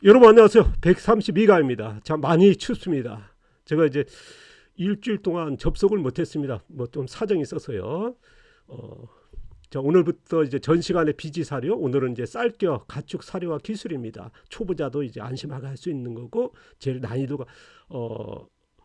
여러분 안녕하세요. 132가입니다. 참 많이 춥습니다. 제가 이제 일주일 동안 접속을 못했습니다. 뭐 좀 사정이 있어서요. 자, 오늘부터 이제 전 시간에 비지 사료, 오늘은 이제 쌀겨 가축 사료와 기술입니다. 초보자도 이제 안심하게 할 수 있는 거고, 제일 난이도가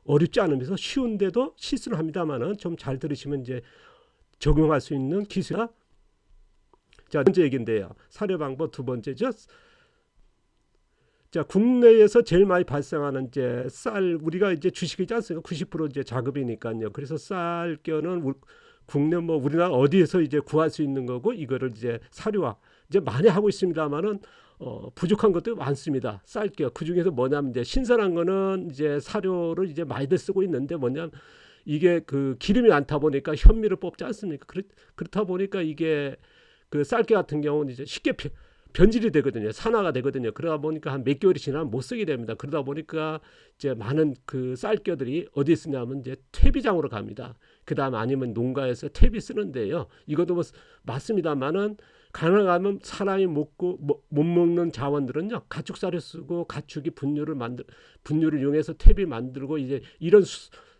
어렵지 않으면서 쉬운데도 실수를 합니다만은 좀 잘 들으시면 이제 적용할 수 있는 기술이다. 자, 첫 번째 얘기인데요. 사료 방법 두 번째죠. 자, 국내에서 제일 많이 발생하는 이제 쌀, 우리가 이제 주식이지 않습니까? 90% 이제 자급이니까요. 그래서 쌀겨는 국내 뭐 우리나라 어디에서 이제 구할 수 있는 거고, 이거를 이제 사료화 이제 많이 하고 있습니다만은 부족한 것도 많습니다. 쌀겨 그 중에서 뭐냐면 이제 신선한 거는 이제 사료를 이제 많이들 쓰고 있는데, 뭐냐면 이게 그 기름이 많다 보니까 현미를 뽑지 않습니까? 그렇다 보니까 이게 그 쌀겨 같은 경우는 이제 쉽게 변질이 되거든요. 산화가 되거든요. 그러다 보니까 한 몇 개월이 지나면 못 쓰게 됩니다. 그러다 보니까 이제 많은 그 쌀겨들이 어디 쓰냐면 이제 퇴비장으로 갑니다. 그다음 아니면 농가에서 퇴비 쓰는데요. 이것도 뭐 맞습니다만은 가능하면 사람이 못 먹는 자원들은요, 가축사료 쓰고 가축이 분유를 이용해서 퇴비 만들고 이제 이런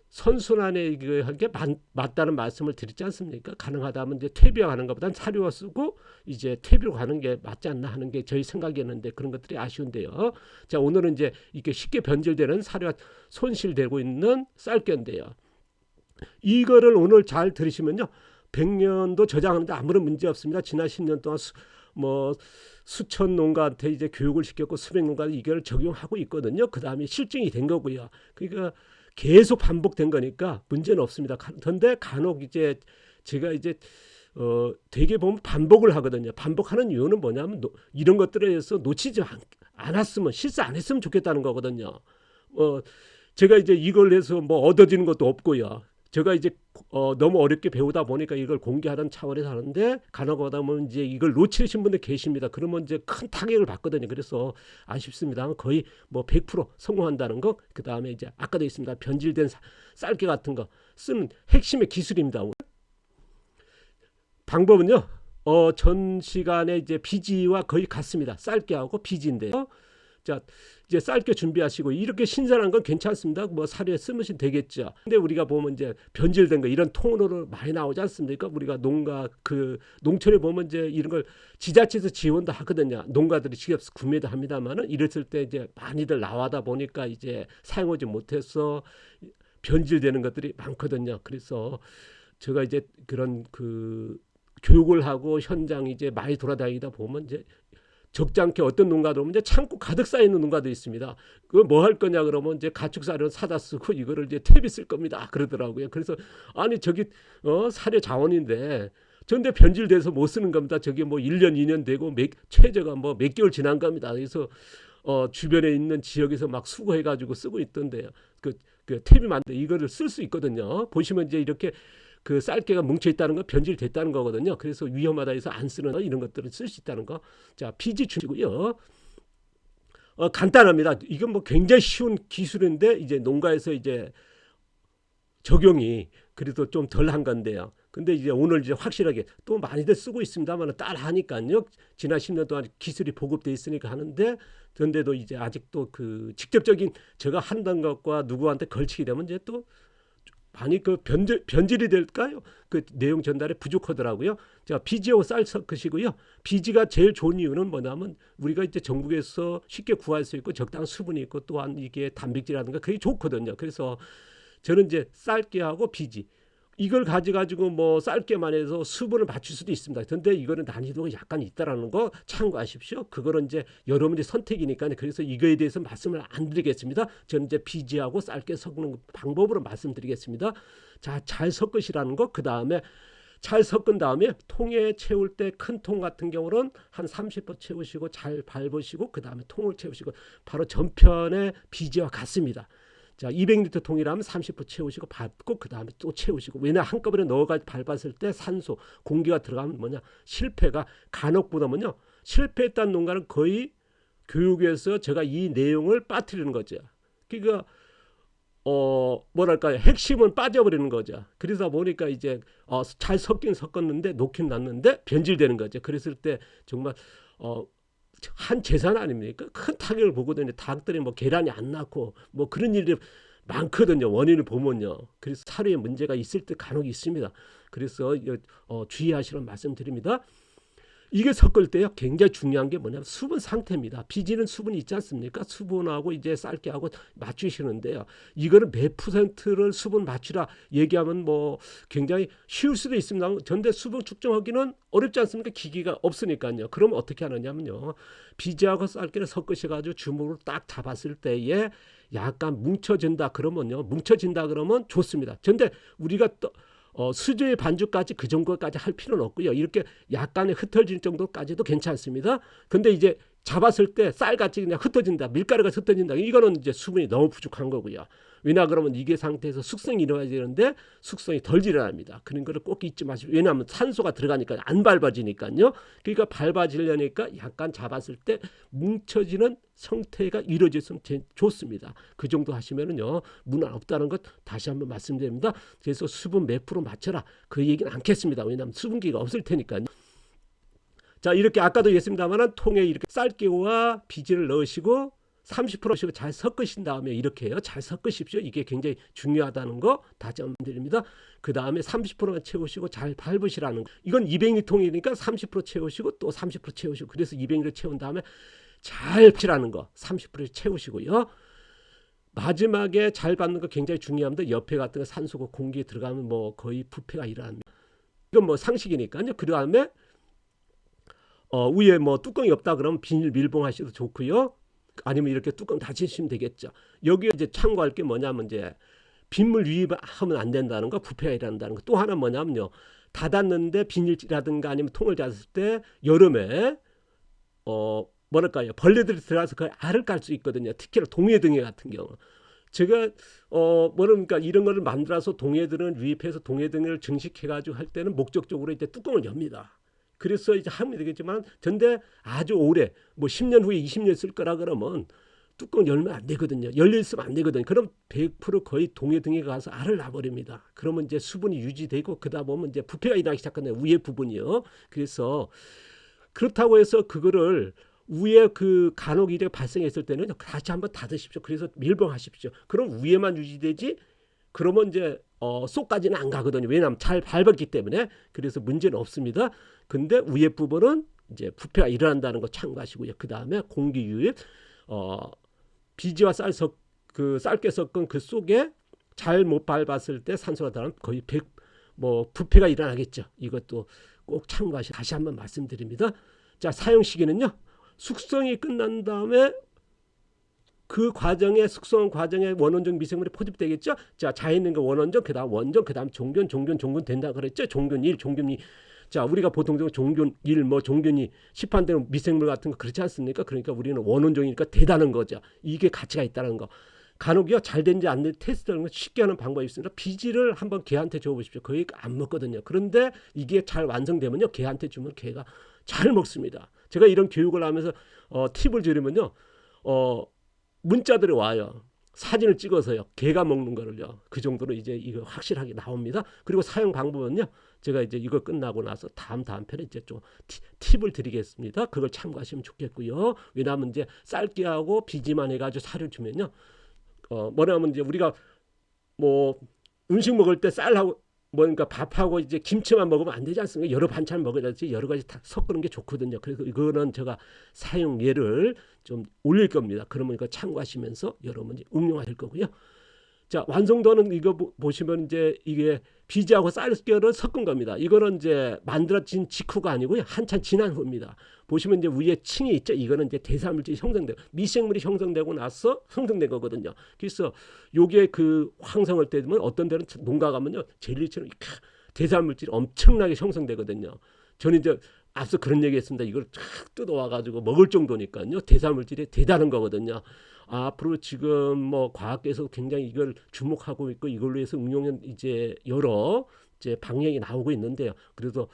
선순환에 하게 맞다는 말씀을 드리지 않습니까? 가능하다면 이제 퇴비화 하는 것보다는 사료화 쓰고 이제 퇴비로 가는 게 맞지 않나 하는 게 저희 생각이었는데, 그런 것들이 아쉬운데요. 자, 오늘은 이제 이게 쉽게 변질되는 사료가 손실되고 있는 쌀겨인데요. 이거를 오늘 잘 들으시면요, 100년도 저장하는데 아무런 문제 없습니다. 지난 10년 동안 수천 농가한테 이제 교육을 시켰고 수백 농가에 이걸 적용하고 있거든요. 그 다음에 실증이 된 거고요. 그러니까 계속 반복된 거니까 문제는 없습니다. 그런데 간혹 이제 제가 이제 되게 보면 반복을 하거든요. 반복하는 이유는 뭐냐면 이런 것들에 의해서 놓치지 않았으면, 실수 안 했으면 좋겠다는 거거든요. 제가 이제 이걸 해서 뭐 얻어지는 것도 없고요. 제가 이제 너무 어렵게 배우다 보니까 이걸 공개하는 차원에서 하는데, 간혹 하다 보면 이제 이걸 놓치신 분들 계십니다. 그러면 이제 큰 타격을 받거든요. 그래서 아쉽습니다. 거의 뭐 100% 성공한다는 거. 그 다음에 이제 아까도 있습니다. 변질된 쌀개 같은 거 쓰는 핵심의 기술입니다. 방법은요, 전 시간에 이제 비지와 거의 같습니다. 쌀개하고 비지인데요. 자, 이제 쌀겨 준비하시고, 이렇게 신선한 건 괜찮습니다. 뭐 사료에 쓰면 되겠죠. 근데 우리가 보면 이제 변질된 거 이런 통으로 많이 나오지 않습니까? 우리가 농가 그 농촌에 보면 이제 이런 걸 지자체에서 지원도 하거든요. 농가들이 직접 구매도 합니다만은, 이랬을 때 이제 많이들 나와다 보니까 이제 사용하지 못해서 변질되는 것들이 많거든요. 그래서 제가 이제 그런 그 교육을 하고 현장 이제 많이 돌아다니다 보면 이제 적지 않게 어떤 농가도 보면 이제 창고 가득 쌓여 있는 농가도 있습니다. 그거 뭐 할 거냐 그러면 이제 가축사료 사다 쓰고 이거를 이제 퇴비 쓸 겁니다. 그러더라고요. 그래서 아니 저기 사료 자원인데 전데 변질돼서 못 쓰는 겁니다. 저게 뭐 1년 2년 되고 최저가 뭐 몇 개월 지난 겁니다. 그래서 주변에 있는 지역에서 막 수거해 가지고 쓰고 있던데요. 그 퇴비 만들 이거를 쓸 수 있거든요. 보시면 이제 이렇게 그 쌀개가 뭉쳐 있다는 거, 변질됐다는 거거든요. 그래서 위험하다 해서 안 쓰는 이런 것들을 쓸 수 있다는 거. 자, 비지 주시고요. 간단합니다. 이건 뭐 굉장히 쉬운 기술인데 이제 농가에서 이제 적용이 그래도 좀 덜한 건데요. 근데 이제 오늘 이제 확실하게 또 많이들 쓰고 있습니다만 따라 하니까요. 지난 10년 동안 기술이 보급돼 있으니까 하는데, 그런데도 이제 아직도 그 직접적인 제가 한다는 것과 누구한테 걸치게 되면 이제 또 많이 그 변질이 될까요? 그 내용 전달에 부족하더라고요. 자, 비지하고 쌀 섞으시고요. 비지가 제일 좋은 이유는 뭐냐면 우리가 이제 전국에서 쉽게 구할 수 있고 적당한 수분이 있고 또한 이게 단백질이라든가 그게 좋거든요. 그래서 저는 이제 쌀개하고 비지 이걸 가지고 뭐 쌀개만 해서 수분을 맞출 수도 있습니다. 그런데 이거는 난이도가 약간 있다라는 거 참고하십시오. 그거는 이제 여러분의 선택이니까, 그래서 이거에 대해서 말씀을 안 드리겠습니다. 저는 이제 비지하고 쌀개 섞는 방법으로 말씀드리겠습니다. 자, 잘 섞으시라는 거. 그 다음에 잘 섞은 다음에 통에 채울 때 큰 통 같은 경우는 한 30번 채우시고 잘 밟으시고 그 다음에 통을 채우시고, 바로 전편의 비지와 같습니다. 자, 200리터 통이라면 30분 채우시고 밟고 그 다음에 또 채우시고. 왜냐, 한꺼번에 넣어가 밟았을 때 산소 공기가 들어가면 뭐냐, 실패가 간혹 보다면요, 실패했다는 농가는 거의 교육에서 제가 이 내용을 빠뜨리는 거죠. 그러니까 뭐랄까요, 핵심은 빠져버리는 거죠. 그러다 보니까 이제 잘 섞긴 섞었는데 놓긴 놨는데 변질되는 거죠. 그랬을 때 정말 한 재산 아닙니까? 큰 타격을 보거든요. 닭들이 뭐 계란이 안 낳고 뭐 그런 일이 많거든요. 원인을 보면요. 그래서 사료에 문제가 있을 때 간혹 있습니다. 그래서 주의하시라는 말씀드립니다. 이게 섞을 때요 굉장히 중요한 게 뭐냐면 수분 상태입니다. 비지는 수분이 있지 않습니까? 수분하고 이제 쌀기하고 맞추시는데요. 이거를 몇 퍼센트를 수분 맞추라 얘기하면 뭐 굉장히 쉬울 수도 있습니다. 전데 수분 측정하기는 어렵지 않습니까? 기기가 없으니까요. 그러면 어떻게 하느냐면요. 비지하고 쌀기를 섞으셔가지고 주먹으로 딱 잡았을 때에 약간 뭉쳐진다 그러면요. 뭉쳐진다 그러면 좋습니다. 전데 우리가 또 수저의 반죽까지 그 정도까지 할 필요는 없고요. 이렇게 약간의 흩어질 정도까지도 괜찮습니다. 근데 이제 잡았을 때 쌀같이 그냥 흩어진다. 밀가루가 흩어진다. 이거는 이제 수분이 너무 부족한 거고요. 왜냐 그러면 이게 상태에서 숙성이 일어나야 되는데 숙성이 덜 일어납니다. 그런 거를 꼭 잊지 마시고 왜냐하면 산소가 들어가니까 안 밟아지니까요. 그러니까 밟아지려니까 약간 잡았을 때 뭉쳐지는 형태가 이루어졌으면 좋습니다. 그 정도 하시면은요 문화 없다는 것 다시 한번 말씀드립니다. 그래서 수분 몇 프로 맞춰라 그 얘기는 않겠습니다. 왜냐하면 수분기가 없을 테니까요. 자 이렇게 아까도 얘기했습니다만 통에 이렇게 쌀기와 비지를 넣으시고 30%씩 잘 섞으신 다음에 이렇게 해요. 잘 섞으십시오. 이게 굉장히 중요하다는 거 다시 한번 드립니다. 그 다음에 30%만 채우시고 잘 밟으시라는 거. 이건 200리통이니까 30% 채우시고 또 30% 채우시고 그래서 200리터 채운 다음에 잘 밟으시라는 거 30% 채우시고요. 마지막에 잘 밟는 거 굉장히 중요합니다. 옆에 같은 거 산소가 공기에 들어가면 뭐 거의 부패가 일어납니다. 이건 뭐 상식이니까요. 그 다음에 위에 뭐 뚜껑이 없다 그러면 비닐 밀봉하셔도 좋고요. 아니면 이렇게 뚜껑 닫으시면 되겠죠. 여기에 이제 참고할 게 뭐냐면 이제 빗물 유입하면 안 된다는 거, 부패가 일어난다는 거. 또 하나 뭐냐면요. 닫았는데 비닐이라든가 아니면 통을 닫았을 때 여름에 뭐랄까요? 벌레들이 들어와서 그 알을 깔 수 있거든요. 특히나 동해등에 같은 경우. 제가 뭐랄까 이런 거를 만들어서 동해등을 유입해서 동해등을 증식해가지고 할 때는 목적적으로 이제 뚜껑을 엽니다. 그래서 이제 하면 되겠지만 전데 아주 오래 뭐 10년 후에 20년 쓸 거라 그러면 뚜껑 열면 안 되거든요. 열려 있으면 안 되거든요. 그럼 100% 거의 동해등에 가서 알을 낳아버립니다. 그러면 이제 수분이 유지되고 그러다 보면 이제 부패가 일어나기 시작하네요. 위에 부분이요. 그래서 그렇다고 해서 그거를 위에 그 간혹 일에 발생했을 때는 다시 한번 닫으십시오. 그래서 밀봉하십시오. 그럼 위에만 유지되지 그러면 이제 속까지는 안 가거든요. 왜냐하면 잘 밟았기 때문에. 그래서 문제는 없습니다. 근데 위에 부분은 이제 부패가 일어난다는 거 참고하시고요. 그 다음에 공기 유입, 비지와 쌀게 섞은 그 속에 잘 못 밟았을 때 산소가 들어가면 거의 부패가 일어나겠죠. 이것도 꼭 참고하시. 다시 한번 말씀드립니다. 자 사용 시기는요. 숙성이 끝난 다음에 그 과정에 숙성 과정에 원원적 미생물이 포집되겠죠. 자 자연인 거 원원적 그다음 원적 그다음 종균 된다 그랬죠. 종균 1 종균 2. 자 우리가 보통 종균 1 뭐 종균 2 시판되는 미생물 같은 거 그렇지 않습니까? 그러니까 우리는 원원종이니까 대단한 거죠. 이게 가치가 있다는 거. 간혹이요 잘 된지 안 된지 테스트하는 건 쉽게 하는 방법이 있습니다. 비지를 한번 개한테 줘보십시오. 거의 안 먹거든요. 그런데 이게 잘 완성되면요 개한테 주면 개가 잘 먹습니다. 제가 이런 교육을 하면서 팁을 드리면요 문자들이 와요. 사진을 찍어서요. 개가 먹는 거를요. 그 정도로 이제 이거 확실하게 나옵니다. 그리고 사용 방법은요. 제가 이제 이거 끝나고 나서 다음 편에 이제 좀 팁을 드리겠습니다. 그걸 참고하시면 좋겠고요. 왜냐하면 이제 쌀기하고 비지만 해가지고 사료 주면요. 뭐냐면 이제 우리가 뭐 음식 먹을 때 쌀하고 그러니까 밥하고 이제 김치만 먹으면 안 되지 않습니까? 여러 반찬 먹어야지 여러 가지 다 섞는 게 좋거든요. 그래서 이거는 제가 사용 예를 좀 올릴 겁니다. 그러면 이거 참고하시면서 여러분이 응용하실 거고요. 자 완성도는 이거 보시면 이제 이게 비지하고 쌀기를 섞은 겁니다. 이거는 이제 만들어진 직후가 아니고요. 한참 지난 후입니다. 보시면 이제 위에 층이 있죠. 이거는 이제 대사물질이 형성되고 미생물이 형성되고 나서 형성된 거거든요. 그래서 요게 그 황성할 때 되면 어떤 데는 농가 가면요 젤리처럼 대사물질이 엄청나게 형성되거든요. 저는 이제 앞서 그런 얘기했습니다. 이걸 쫙 뜯어와가지고 먹을 정도니까요. 대사물질이 대단한 거거든요. 앞으로 지금 뭐 과학계에서 굉장히 이걸 주목하고 있고 이걸로 해서 응용은 이제 여러 이제 방향이 나오고 있는데요. 그래서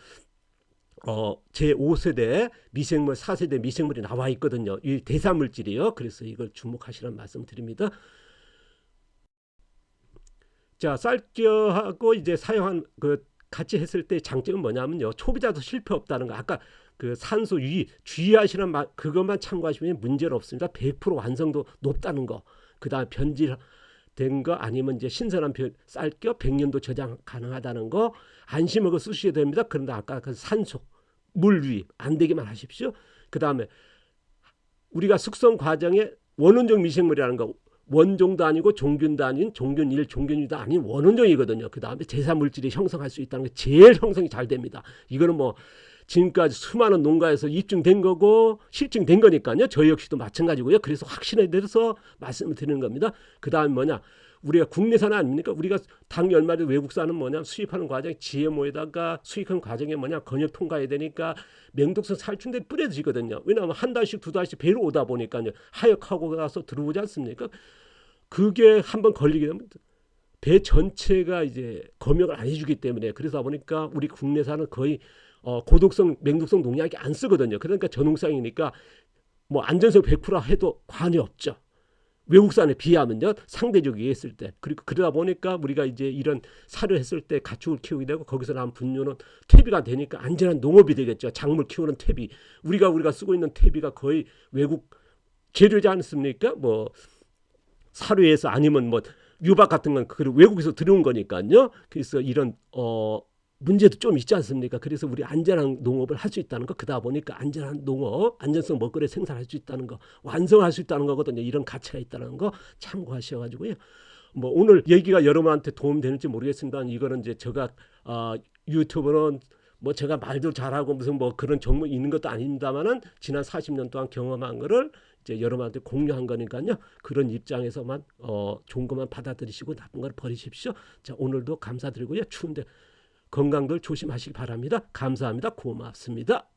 제 5세대 미생물 4세대 미생물이 나와 있거든요. 이 대사물질이요. 그래서 이걸 주목하시라는 말씀 드립니다. 자 쌀겨하고 이제 사용한 그 같이 했을 때 장점은 뭐냐면요. 초보자도 실패 없다는 거. 아까 그 산소 유입 주의하시는 그것만 참고하시면 문제는 없습니다. 100% 완성도 높다는 거. 그다음 변질된 거 아니면 이제 신선한 쌀겨 100년도 저장 가능하다는 거 안심하고 쓰셔야 됩니다. 그런데 아까 그 산소 물 유입 안 되기만 하십시오. 그다음에 우리가 숙성 과정에 원원종 미생물이라는 거 원종도 아니고 종균도 아닌 종균 1, 종균 2도 아닌 원원종이거든요. 그다음에 제사 물질이 형성할 수 있다는 게 제일 형성이 잘 됩니다. 이거는 뭐 지금까지 수많은 농가에서 입증된 거고 실증된 거니까요. 저희 역시도 마찬가지고요. 그래서 확신에 대해서 말씀을 드리는 겁니다. 그다음 뭐냐? 우리가 국내산 아닙니까? 우리가 당 열마리 외국산은 뭐냐? 수입하는 과정에 GMO에다가 수입하는 과정에 뭐냐? 건역 통과해야 되니까 맹독성 살충제를 뿌려지거든요. 왜냐하면 한 달씩 두 달씩 배로 오다 보니까요. 하역하고 가서 들어오지 않습니까? 그게 한번 걸리게 되면 배 전체가 이제 검역을 안 해주기 때문에 그러다 보니까 우리 국내산은 거의 고독성, 맹독성 농약이 안 쓰거든요. 그러니까 전용상이니까 뭐 안전성 100% 해도 관이 없죠. 외국산에 비하면요. 상대적으로 했을 때. 그리고 그러다 보니까 우리가 이제 이런 사료 했을 때 가축을 키우게 되고 거기서 나온 분뇨는 퇴비가 되니까 안전한 농업이 되겠죠. 작물 키우는 퇴비. 우리가 쓰고 있는 퇴비가 거의 외국 재료지 않습니까? 뭐 사료에서 아니면 뭐 유박 같은 건 그 외국에서 들어온 거니까요. 그래서 이런 문제도 좀 있지 않습니까? 그래서 우리 안전한 농업을 할 수 있다는 거, 그러다 보니까 안전한 농업, 안전성 먹거리 생산할 수 있다는 거, 완성할 수 있다는 거거든요. 이런 가치가 있다는 거 참고하셔가지고요. 뭐 오늘 얘기가 여러분한테 도움되는지 모르겠습니다. 이거는 이제 제가 유튜브는 뭐 제가 말도 잘하고 무슨 뭐 그런 정보 있는 것도 아닙니다만은 지난 40년 동안 경험한 거를 이제 여러분한테 공유한 거니까요. 그런 입장에서만 좋은 것만 받아들이시고 나쁜 걸 버리십시오. 자, 오늘도 감사드리고요. 추운데 건강들 조심하시기 바랍니다. 감사합니다. 고맙습니다.